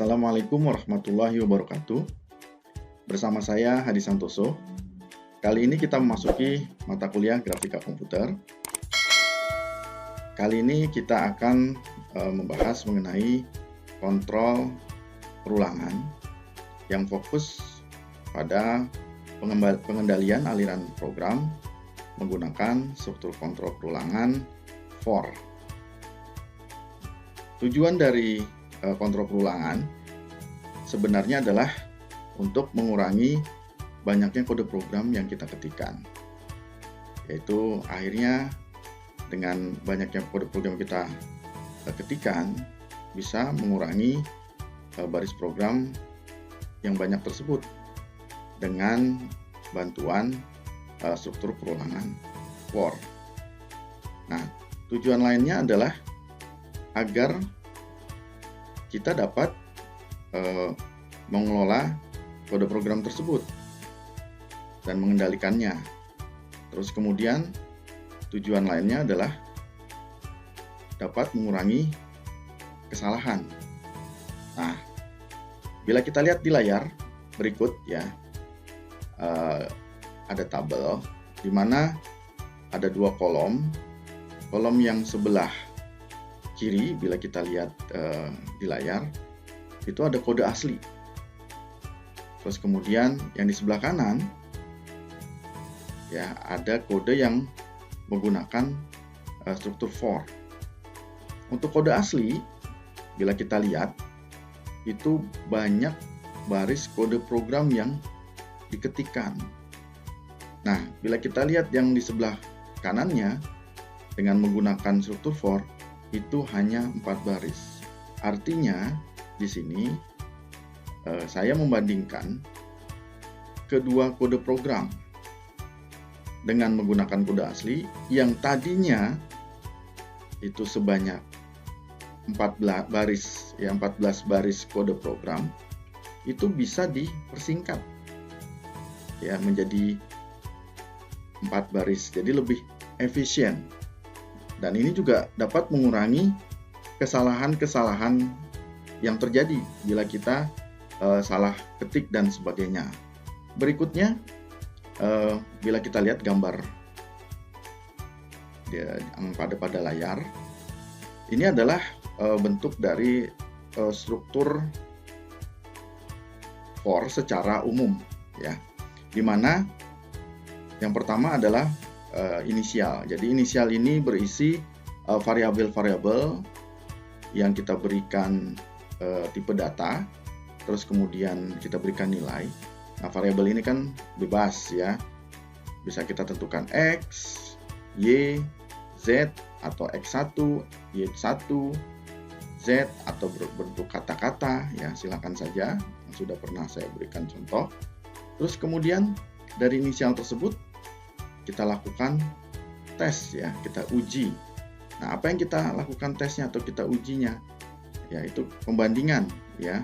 Assalamualaikum warahmatullahi wabarakatuh. Bersama saya Hadi Santoso. Kali ini kita memasuki mata kuliah grafika komputer. Kali ini kita akan membahas mengenai kontrol perulangan yang fokus pada pengendalian aliran program menggunakan struktur kontrol perulangan for. Tujuan dari kontrol perulangan sebenarnya adalah untuk mengurangi banyaknya kode program yang kita ketikkan, yaitu akhirnya dengan banyaknya kode program kita ketikkan bisa mengurangi baris program yang banyak tersebut dengan bantuan struktur perulangan for. Nah, tujuan lainnya adalah agar kita dapat mengelola kode program tersebut dan mengendalikannya. Terus kemudian tujuan lainnya adalah dapat mengurangi kesalahan. Nah, bila kita lihat di layar berikut ya, ada tabel di mana ada dua kolom. Kolom yang sebelah kiri, bila kita lihat di layar, itu ada kode asli. Terus kemudian yang di sebelah kanan, ya ada kode yang menggunakan struktur for. Untuk kode asli, bila kita lihat, itu banyak baris kode program yang diketikkan. Nah, bila kita lihat yang di sebelah kanannya, dengan menggunakan struktur for, itu hanya 4 baris. Artinya di sini saya membandingkan kedua kode program dengan menggunakan kode asli yang tadinya itu sebanyak 14 baris, ya 14 baris kode program, itu bisa dipersingkat ya menjadi 4 baris. Jadi lebih efisien. Dan ini juga dapat mengurangi kesalahan-kesalahan yang terjadi bila kita salah ketik dan sebagainya. Berikutnya, bila kita lihat gambar yang pada layar, ini adalah bentuk dari struktur for secara umum, ya, di mana yang pertama adalah inisial. Jadi inisial ini berisi variabel-variabel yang kita berikan tipe data, terus kemudian kita berikan nilai. Nah, variabel ini kan bebas ya, bisa kita tentukan X, Y, Z, atau X1, Y1, Z, atau berbentuk kata-kata ya, silakan saja, yang sudah pernah saya berikan contoh. Terus kemudian dari inisial tersebut kita lakukan tes ya, kita uji. Nah, apa yang kita lakukan tesnya atau kita ujinya? Ya, itu pembandingan ya.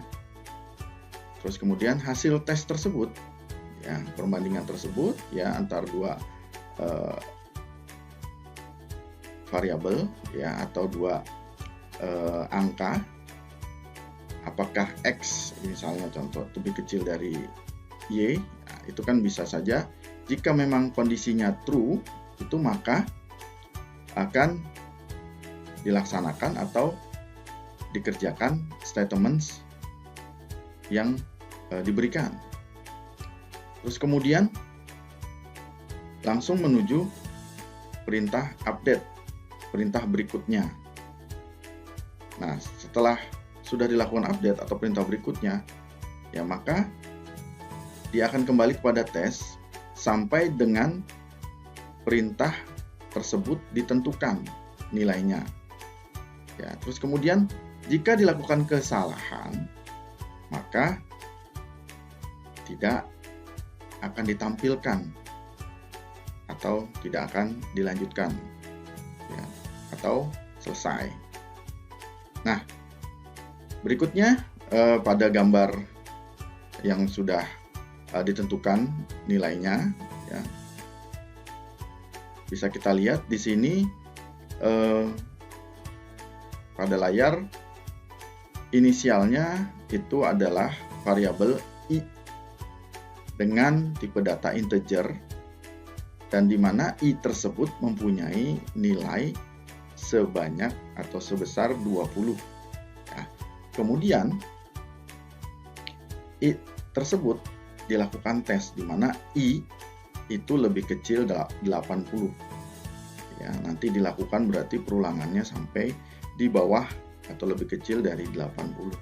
Terus kemudian hasil tes tersebut ya, perbandingan tersebut ya antar dua variabel ya atau dua angka. Apakah X misalnya contoh lebih kecil dari Y? Nah, itu kan bisa saja. Jika memang kondisinya true, itu maka akan dilaksanakan atau dikerjakan statements yang diberikan. Terus kemudian langsung menuju perintah update, perintah berikutnya. Nah, setelah sudah dilakukan update atau perintah berikutnya, ya maka dia akan kembali kepada tes sampai dengan perintah tersebut ditentukan nilainya. Ya, terus kemudian jika dilakukan kesalahan, maka tidak akan ditampilkan atau tidak akan dilanjutkan, ya, atau selesai. Nah, berikutnya pada gambar yang sudah ditentukan nilainya ya. Bisa kita lihat di sini pada layar inisialnya itu adalah variabel i dengan tipe data integer, dan di mana i tersebut mempunyai nilai sebanyak atau sebesar 20. Ya. Kemudian i tersebut dilakukan tes di mana i itu lebih kecil 80. Ya, nanti dilakukan berarti perulangannya sampai di bawah atau lebih kecil dari 80.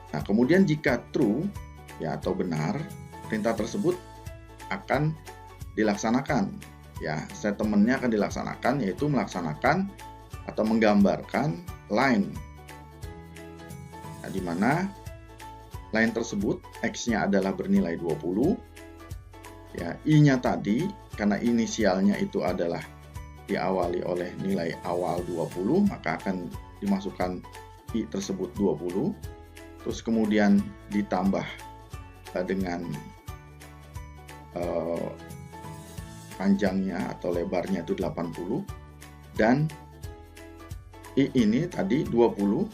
Nah, kemudian jika true ya atau benar, perintah tersebut akan dilaksanakan. Ya, statementnya akan dilaksanakan, yaitu melaksanakan atau menggambarkan line. Nah, di mana line tersebut x-nya adalah bernilai 20. Ya, i-nya tadi karena inisialnya itu adalah diawali oleh nilai awal 20, maka akan dimasukkan i tersebut 20. Terus kemudian ditambah dengan panjangnya atau lebarnya itu 80, dan i ini tadi 20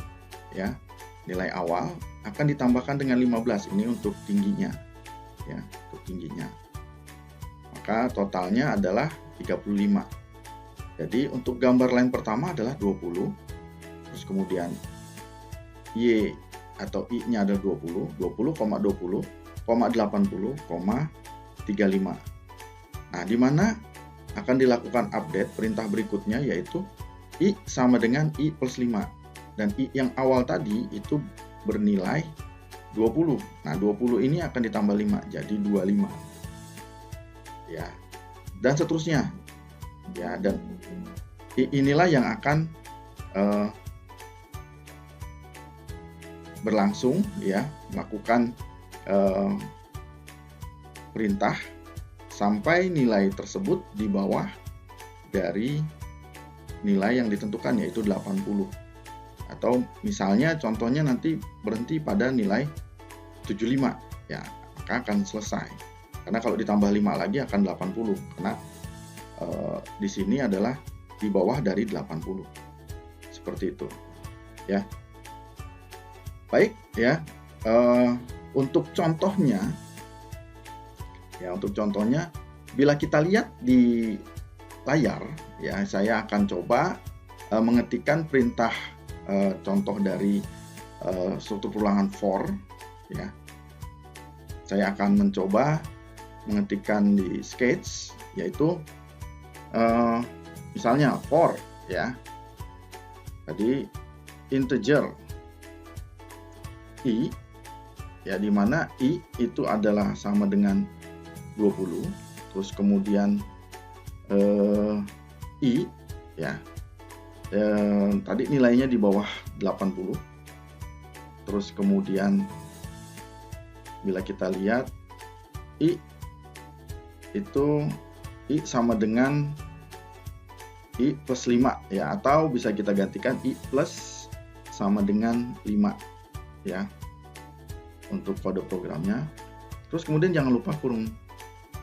ya, nilai awal akan ditambahkan dengan 15 ini untuk tingginya ya, untuk tingginya. Maka totalnya adalah 35. Jadi untuk gambar line pertama adalah 20, terus kemudian y atau i-nya adalah 20, 20,20, 80,35. Nah, di mana akan dilakukan update perintah berikutnya, yaitu i sama dengan i plus 5. Dan i yang awal tadi itu bernilai 20. Nah, 20 ini akan ditambah 5, jadi 25. Ya, dan seterusnya. Ya, dan inilah yang akan berlangsung ya, melakukan perintah sampai nilai tersebut di bawah dari nilai yang ditentukan, yaitu 80. Atau misalnya contohnya nanti berhenti pada nilai 75, ya, maka akan selesai. Karena kalau ditambah 5 lagi akan 80, karena di sini adalah di bawah dari 80. Seperti itu. Ya. Baik, ya. Untuk contohnya, bila kita lihat di layar, ya, saya akan coba mengetikkan perintah contoh dari struktur perulangan for, ya. Saya akan mencoba mengetikkan di sketch, yaitu misalnya for, ya. Tadi integer i, ya, di mana i itu adalah sama dengan 20, terus kemudian i, ya, tadi nilainya di bawah 80, terus kemudian bila kita lihat i itu i sama dengan i plus 5, ya, atau bisa kita gantikan i plus sama dengan 5, ya, untuk kode programnya. Terus kemudian jangan lupa kurung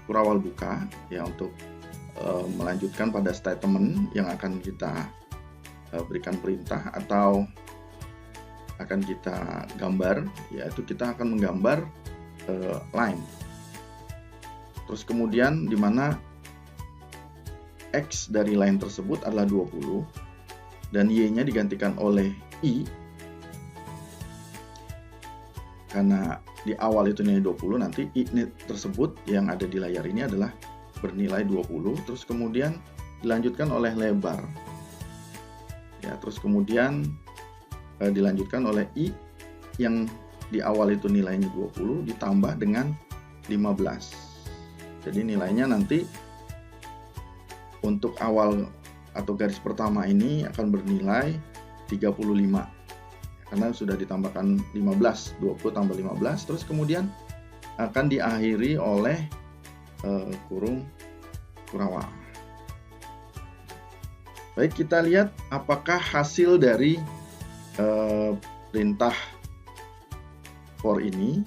kurawal buka, ya, untuk melanjutkan pada statement yang akan kita berikan perintah atau akan kita gambar, yaitu kita akan menggambar line. Terus kemudian di mana x dari line tersebut adalah 20 dan y-nya digantikan oleh i, karena di awal itu nilai 20, nanti i tersebut yang ada di layar ini adalah bernilai 20, terus kemudian dilanjutkan oleh lebar, ya, terus kemudian dilanjutkan oleh i yang di awal itu nilainya 20 ditambah dengan 15. Jadi nilainya nanti untuk awal atau garis pertama ini akan bernilai 35, karena sudah ditambahkan 15, 20 tambah 15, terus kemudian akan diakhiri oleh kurung kurawal. Baik, kita lihat apakah hasil dari perintah for ini.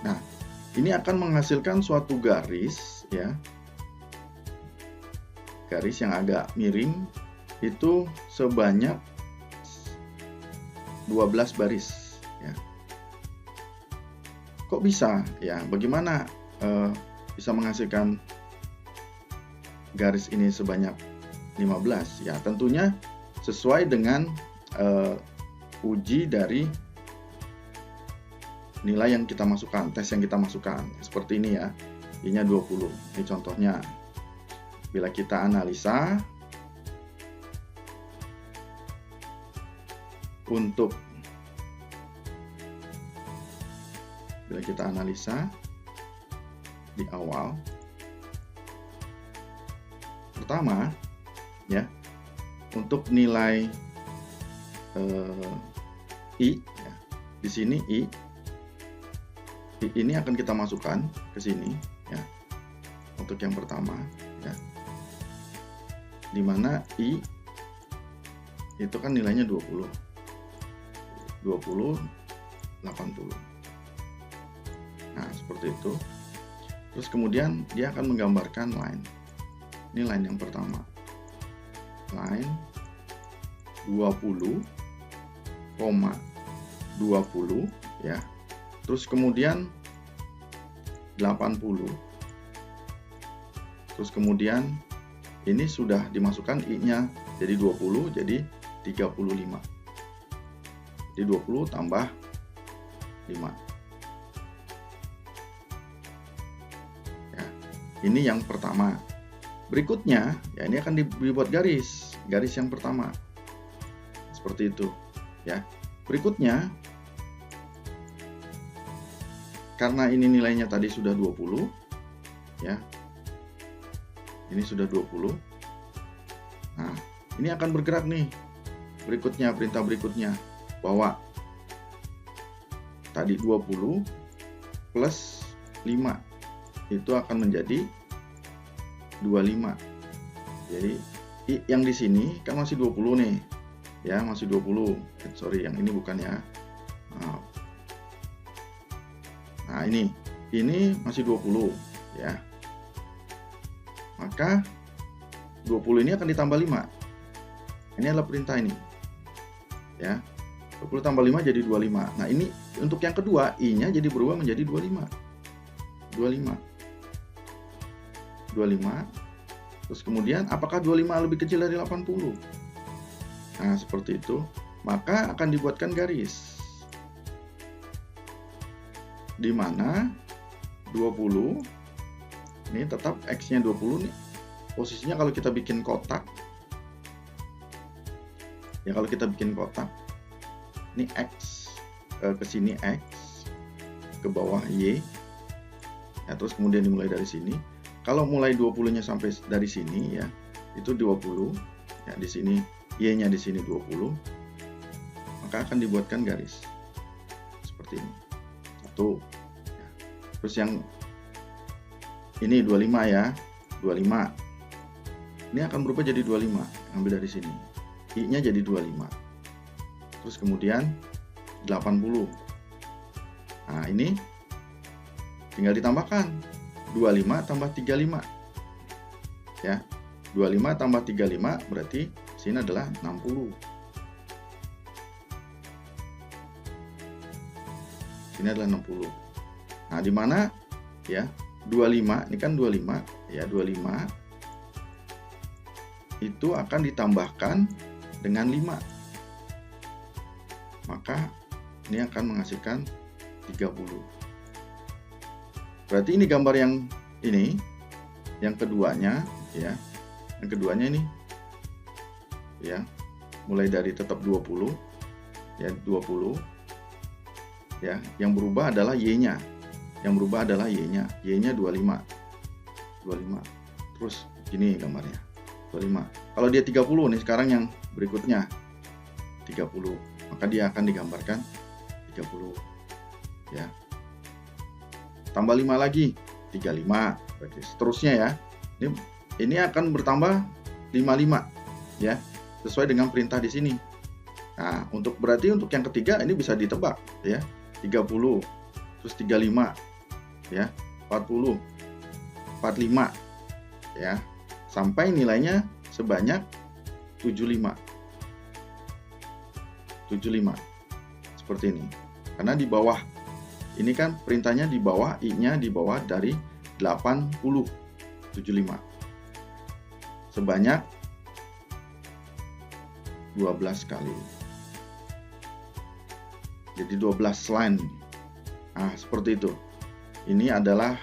Nah, ini akan menghasilkan suatu garis, ya, garis yang agak miring itu sebanyak 12 baris ya. Kok bisa ya? Bagaimana bisa menghasilkan garis ini sebanyak 15 ya? Tentunya sesuai dengan uji dari nilai yang kita masukkan, tes yang kita masukkan. Seperti ini ya, I-nya 20. Ini contohnya. Bila kita analisa di awal, pertama ya, untuk nilai I ya, di sini I ini akan kita masukkan ke sini ya, untuk yang pertama ya, dimana I itu kan nilainya 20, 80. Nah, seperti itu. Terus kemudian dia akan menggambarkan line. Ini line yang pertama. Line 20,20 ya. Terus kemudian 80. Terus kemudian ini sudah dimasukkan I-nya jadi 20, jadi 35. Jadi 20 tambah 5. Ya, ini yang pertama. Berikutnya, ya ini akan dibuat garis yang pertama. Seperti itu, ya. Berikutnya, karena ini nilainya tadi sudah 20, ya. Ini sudah 20. Nah, ini akan bergerak nih. Berikutnya, perintah berikutnya, bahwa tadi 20 plus 5 itu akan menjadi 25. Jadi yang di sini kan masih 20 nih. Ya, masih 20. Sorry, yang ini bukan ya. Nah, ini masih 20 ya. Maka 20 ini akan ditambah 5. Ini adalah perintah ini. Ya. 20 tambah 5 jadi 25. Nah, ini untuk yang kedua, I-nya jadi berubah menjadi 25. 25. Terus kemudian, apakah 25 lebih kecil dari 80? Nah, seperti itu. Maka akan dibuatkan garis. Di mana 20, ini tetap X-nya 20 nih. Posisinya kalau kita bikin kotak, ya kalau kita bikin kotak, ini X, ke sini X, ke bawah Y, ya, terus kemudian dimulai dari sini. Kalau mulai 20-nya sampai dari sini ya, itu 20, ya di sini Y-nya di sini 20, maka akan dibuatkan garis seperti ini. Satu. Ya. Terus yang ini 25 ya, 25. Ini akan berubah jadi 25, ambil dari sini. I-nya jadi 25. Terus kemudian 80. Nah, ini tinggal ditambahkan 25 tambah 35. Ya. 25 tambah 35 berarti sini adalah 60. Sini adalah 60. Nah, di mana ya? 25, ini kan 25, ya 25 itu akan ditambahkan dengan 5. Maka ini akan menghasilkan 30. Berarti ini gambar yang ini, yang keduanya ya. Yang keduanya ini ya, mulai dari tetap 20 ya, 20 ya, yang berubah adalah Y-nya. Yang berubah adalah Y-nya. Y-nya 25. 25. Terus gini gambarnya. 25. Kalau dia 30 nih sekarang yang berikutnya 30, maka dia akan digambarkan 30 ya. Tambah 5 lagi 35, berarti seterusnya ya. Ini akan bertambah 55 ya, sesuai dengan perintah di sini. Nah, berarti untuk yang ketiga ini bisa ditebak ya. 30, terus 35 ya, 40, 45 ya, sampai nilainya sebanyak 75 seperti ini. Karena di bawah ini kan perintahnya di bawah, I-nya di bawah dari 80 75 sebanyak 12 kali. Jadi 12 line. Nah, seperti itu. Ini adalah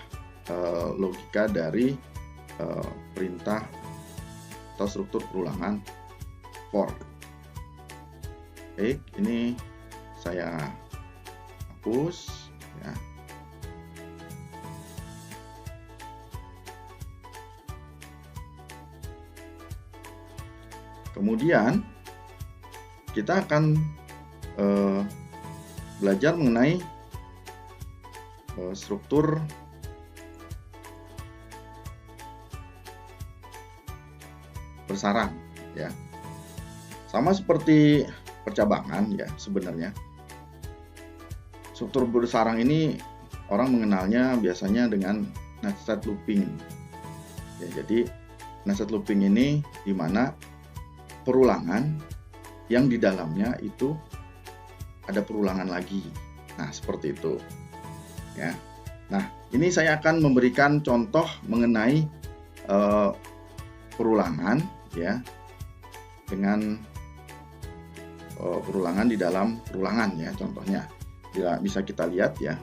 logika dari perintah atau struktur perulangan for. Baik, ini saya hapus ya. Kemudian kita akan belajar mengenai struktur bersarang ya. Sama seperti percabangan ya sebenarnya. Struktur bersarang ini orang mengenalnya biasanya dengan nested looping. Ya, jadi nested looping ini di mana perulangan yang di dalamnya itu ada perulangan lagi. Nah, seperti itu. Ya. Nah, ini saya akan memberikan contoh mengenai perulangan ya. Dengan perulangan di dalam perulangan ya, contohnya. Bisa kita lihat ya.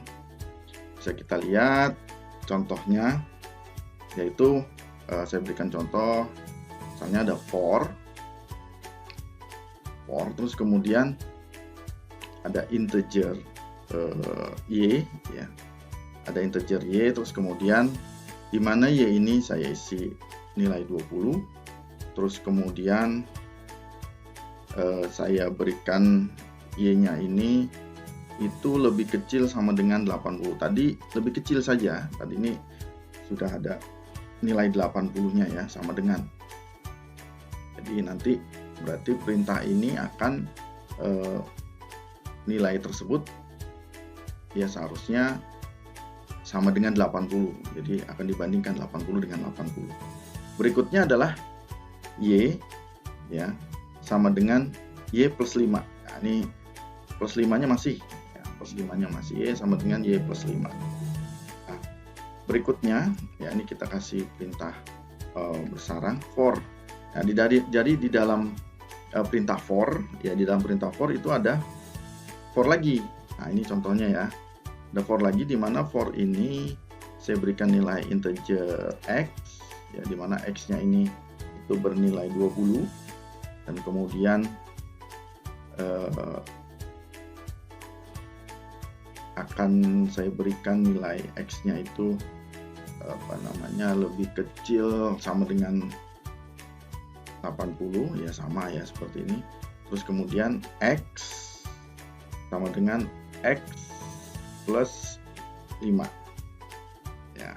Bisa kita lihat contohnya yaitu saya berikan contoh misalnya ada for terus kemudian ada integer y ya, ada integer y, terus kemudian di mana y ini saya isi nilai 20, terus kemudian saya berikan y-nya ini itu lebih kecil sama dengan 80. Tadi lebih kecil saja, tadi ini sudah ada nilai 80-nya ya, sama dengan. Jadi nanti berarti perintah ini akan nilai tersebut ya seharusnya sama dengan 80. Jadi akan dibandingkan 80 dengan 80. Berikutnya adalah y ya sama dengan y plus 5. Nah, ini plus 5-nya masih ya, plus 5-nya masih y sama dengan y plus 5. Nah, berikutnya ya ini kita kasih perintah bersarang for. Nah, jadi di dalam perintah for ya, di dalam perintah for itu ada for lagi. Nah, ini contohnya ya. Ada for lagi di mana for ini saya berikan nilai integer x ya, di mana x-nya ini itu bernilai 20 dan kemudian akan saya berikan nilai x-nya itu lebih kecil sama dengan 80 ya, sama ya seperti ini. Terus kemudian x sama dengan x plus 5 ya,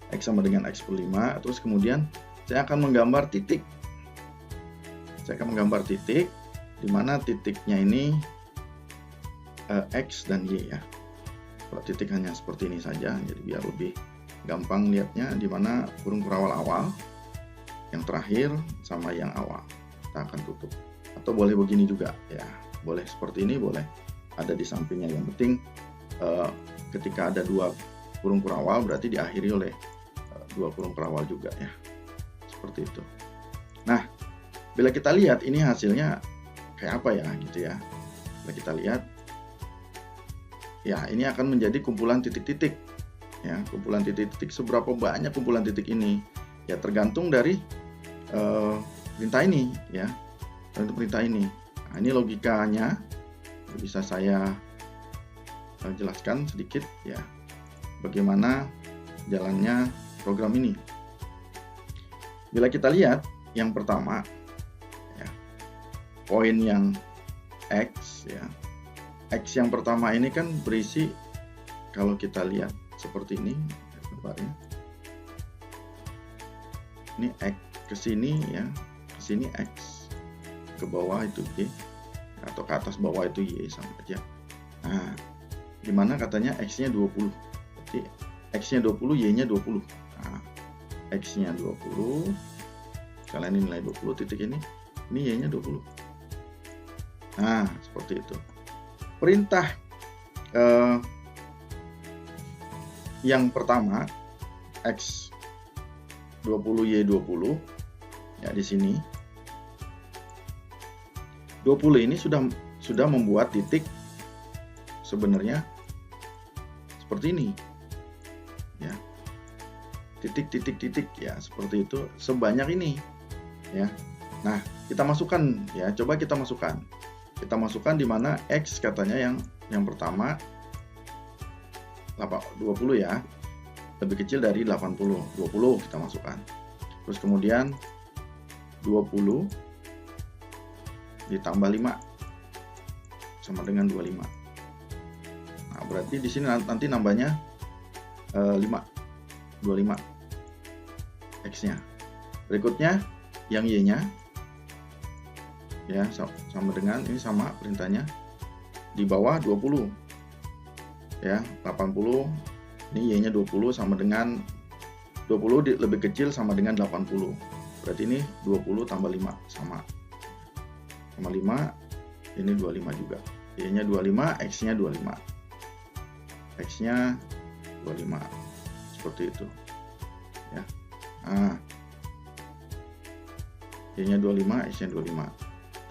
x sama dengan x plus 5. Terus kemudian saya akan menggambar titik. Saya akan menggambar titik di mana titiknya ini x dan y ya. Kalau titik hanya seperti ini saja, jadi biar lebih gampang lihatnya, di mana kurung perawal awal yang terakhir sama yang awal kita akan tutup, atau boleh begini juga ya, boleh seperti ini, boleh ada di sampingnya. Yang penting ketika ada dua kurung perawal berarti diakhiri oleh dua kurung perawal juga ya, seperti itu. Nah, bila kita lihat ini hasilnya kayak apa ya gitu ya, bila kita lihat ya ini akan menjadi kumpulan titik-titik ya, kumpulan titik-titik. Seberapa banyak kumpulan titik ini ya tergantung dari perintah ini ya, untuk perintah ini. Nah, ini logikanya bisa saya jelaskan sedikit ya, bagaimana jalannya program ini. Bila kita lihat yang pertama ya, poin yang x ya, x yang pertama ini kan berisi, kalau kita lihat seperti ini gambarnya, ini x ke sini ya, ke sini x, ke bawah itu y, atau ke atas bawah itu y sama aja. Nah, dimana katanya x-nya 20, berarti x-nya 20, y-nya 20. Nah, x-nya 20, Kalian nilai 20 titik ini Y-nya 20. Nah, seperti itu. Perintah yang pertama X 20 Y 20 ya, di sini 20 ini sudah membuat titik sebenarnya seperti ini ya, titik ya, seperti itu sebanyak ini ya. Nah, kita masukkan ya, coba kita masukkan di mana X katanya yang pertama 20 ya, lebih kecil dari 80. 20 kita masukkan. Terus kemudian 20 ditambah 5 sama dengan 25. Nah, berarti di sini nanti nambahnya 5, 25 X-nya. Berikutnya yang Y-nya ya, sama dengan ini, sama perintahnya di bawah 20 ya, 80. Ini Y-nya 20 sama dengan 20 lebih kecil sama dengan 80. Berarti ini 20 tambah 5 sama 5. Ini 25 juga. Y-nya 25, X-nya 25. X-nya 25. Seperti itu. Ya. Nah. Y-nya 25, X-nya 25.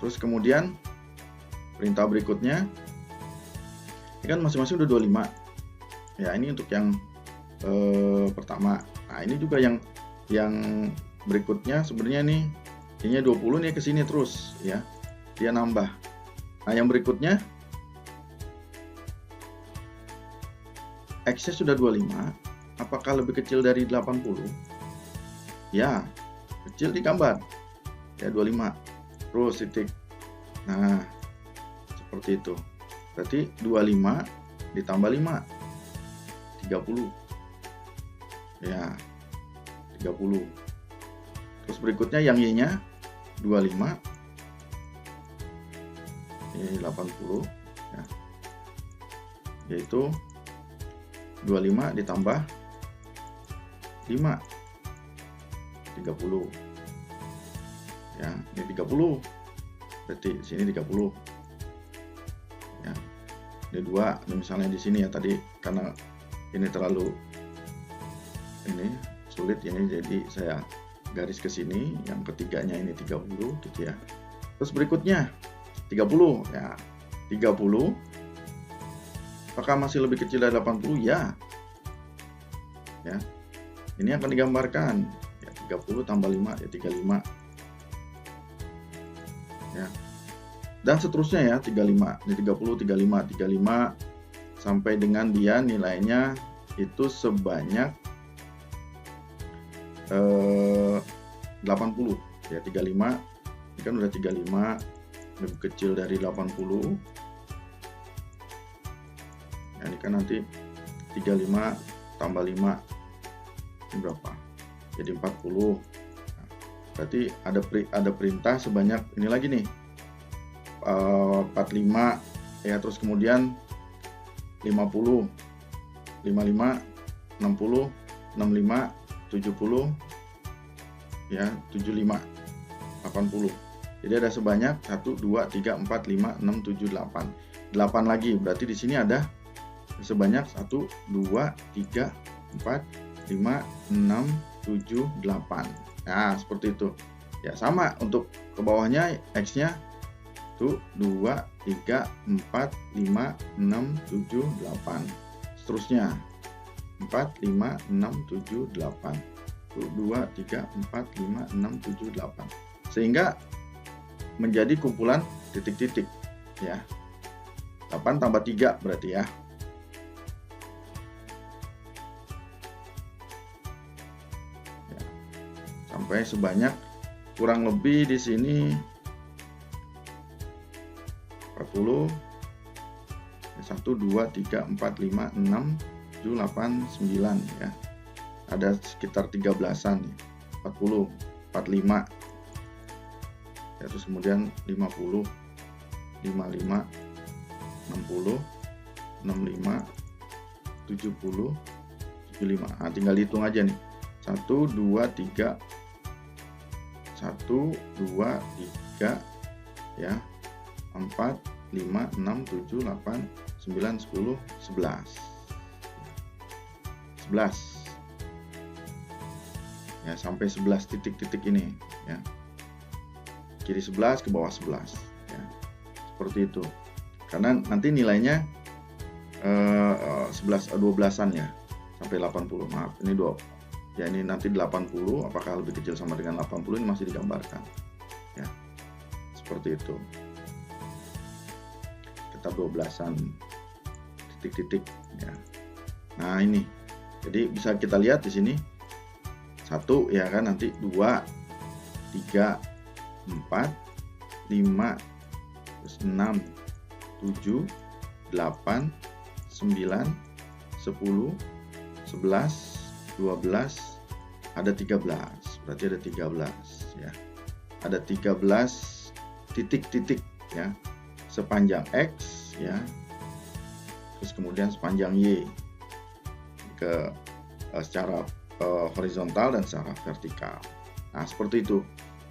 Terus kemudian perintah berikutnya, ini kan masing-masing udah 25. Ya, ini untuk yang pertama. Nah, ini juga yang berikutnya sebenarnya nih, Y-nya 20 nih ke sini terus ya. Dia nambah. Nah, yang berikutnya X-nya sudah 25. Apakah lebih kecil dari 80? Ya, kecil di gambar. Ya, 25. Terus titik. Nah, seperti itu. Berarti 25 ditambah 5 30. Ya, 30. Terus berikutnya yang Y-nya 25. Ini 80 ya. Yaitu 25 ditambah 5 30. Ya, ini 30. Berarti sini 30. Ya. Ini 2, ini misalnya di sini ya, tadi karena ini terlalu sulit ini, jadi saya garis ke sini. Yang ketiganya ini 30 gitu ya. Terus berikutnya 30 ya. 30 apakah masih lebih kecil dari 80? Ya. Ya. Ini akan digambarkan ya, 30 tambah 5 ya 35. Ya. Dan seterusnya ya, 35. Ini 30, 35 sampai dengan dia nilainya itu sebanyak 80 ya. 35 ini kan udah 35, lebih kecil dari 80 ya, ini kan nanti 35 tambah 5 ini berapa? Jadi 40. Nah, berarti ada perintah sebanyak ini lagi nih, 45 ya. Terus kemudian 50, 55, 60, 65, 70 ya, 75, 80. Jadi ada sebanyak 1, 2, 3, 4, 5, 6, 7, 8. 8 lagi. Berarti di sini ada sebanyak 1, 2, 3, 4, 5, 6, 7, 8. Nah, seperti itu. Ya, sama untuk ke bawahnya X-nya 1, 2, 3, 4, 5, 6, 7, 8. Seterusnya 4, 5, 6, 7, 8. 1, 2, 3, 4, 5, 6, 7, 8. Sehingga menjadi kumpulan titik-titik ya. 8 tambah 3 berarti ya. Ya. Sampai sebanyak kurang lebih di sini 40. 1, 2, 3, 4, 5, 6, 7, 8, 9 ya. Ada sekitar 13-an ya. 40, 45 ya, terus kemudian 50, 55, 60, 65, 70, 75. Nah, tinggal hitung aja nih. 1, 2, 3, 1, 2, 3, ya, 4, 5, 6, 7, 8, 9, 10, 11. 11. Ya, sampai 11 titik-titik ini, ya. Kiri 11, ke bawah 11, ya. Seperti itu. Karena nanti nilainya 12-an ya, sampai 80. Maaf, ini 2. Ya, ini nanti 80, apakah lebih kecil sama dengan 80 ini masih digambarkan. Ya. Seperti itu. Kita 12-an titik-titik, ya. Nah, ini. Jadi bisa kita lihat di sini 1, ya kan, nanti 2, 3, 4, 5, terus 6, 7, 8, 9, 10, 11, 12, ada 13. Berarti ada 13, ya. Ada 13 titik-titik, ya. Sepanjang X, ya. Terus kemudian sepanjang Y ke secara horizontal dan secara vertikal. Nah, seperti itu.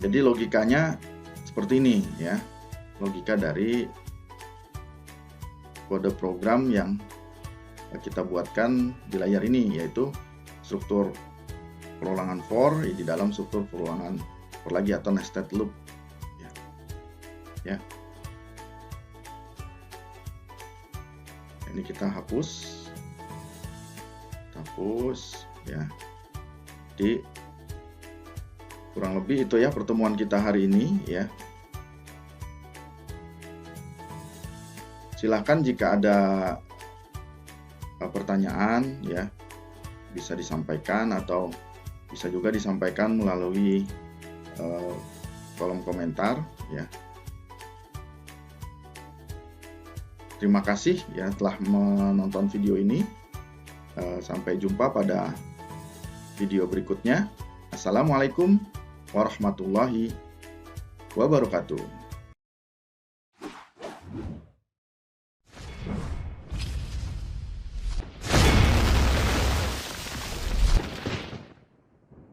Jadi logikanya seperti ini, ya. Logika dari kode program yang kita buatkan di layar ini, yaitu struktur perulangan for di dalam struktur perulangan for lagi atau nested loop, ya. Ya. Ini kita hapus, ya. Jadi kurang lebih itu ya pertemuan kita hari ini, ya. Silahkan jika ada pertanyaan, ya, bisa disampaikan atau bisa juga disampaikan melalui kolom komentar, ya. Terima kasih ya telah menonton video ini. Sampai jumpa pada video berikutnya. Assalamualaikum warahmatullahi wabarakatuh.